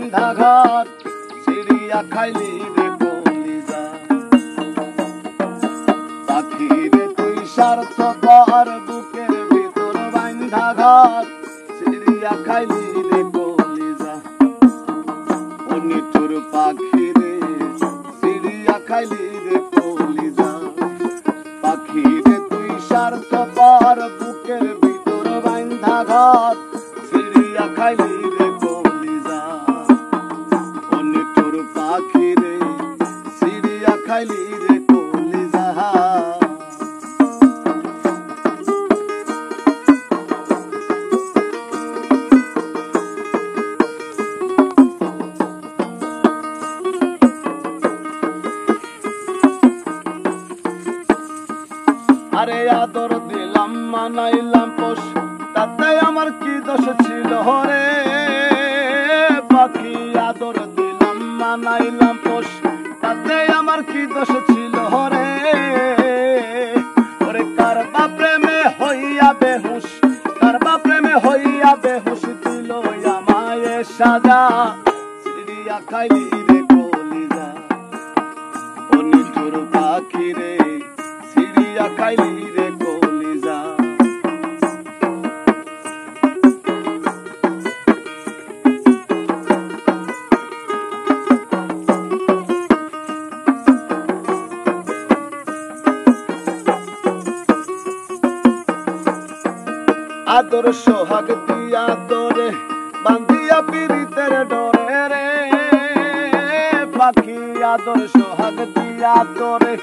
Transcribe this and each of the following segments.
বাইন্ধা ঘর সিরিয়া খাইলি রে কলিজা পাখি রে তুই স্বার্থপর বুকের ভিতর বাইন্ধা ঘর সিরিয়া খাইলি রে কলিজা ও নিঠুর পাখি রে সিরিয়া খাইলি রে কলিজা পাখি রে তুই স্বার্থপর বুকের ভিতর বাইন্ধা ঘর সিরিয়া খাইলি রে কলিজা ও নিঠুর পাখি রে সিরিয়া খাইলি রে কলিজা আরে আদর দিলাম মানাইলাম পোষ তাতে আমার কি দোষ ছিল রে পাখি আদর দিলাম মানাইলাম পোষ তাতে আমার কি দোষ ছিল রে ওরে কারবা প্রেমে হইয়া বেহুশ কারবা প্রেমে হইয়া বেহুশ দিল আমায় সাজা সিরিয়া খাইলি রে কলিজা ও নিঠুর পাখি রে সিরিয়া খাইলি রে কলিজা আদর সোহাগ দিয়া তোরে বান্ধিয়া পিরিতের ডরে রে পাখি আদর সোহাগ দিয়া তোরে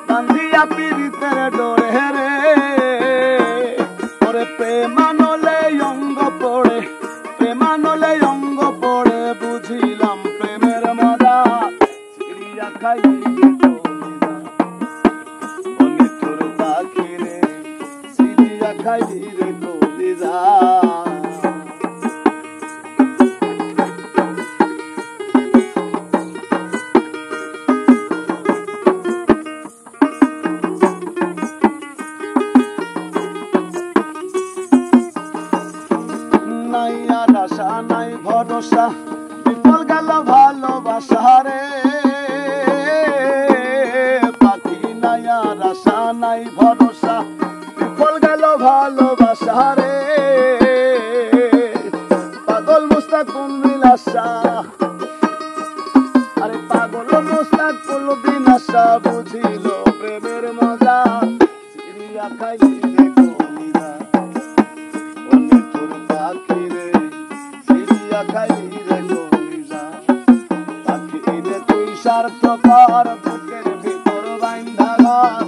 বান্ধিয়া পিরিতের ডরে রে ওরে প্রেমানলে অঙ্গ পড়ে প্রেমানলে অঙ্গ পড়ে বুঝিলাম প্রেমের মজা সিরিয়া খাইলি রে কলিজা ও নিঠুর পাখি রে সিরিয়া খাইলি রে কলিজা নাই আর আশা নাই ভরসা বিফল গেল ভালোবাসা রে পাখি নাই আর আশা নাই ভরসা বিফল গেল ভালোবাসা রে পাগল মুস্তাক কোন বিলাসা আরে পাগল মুস্তাক কোন বিনাশা বুঝিল প্রেমের মজা সিরিয়া খাইলি রে কলিজা ও নিঠুর পাখি রে সিরিয়া খাইলি রে কলিজা পাখি রে তুই স্বার্থপর বুকের ভিতর বাইন্ধা ঘর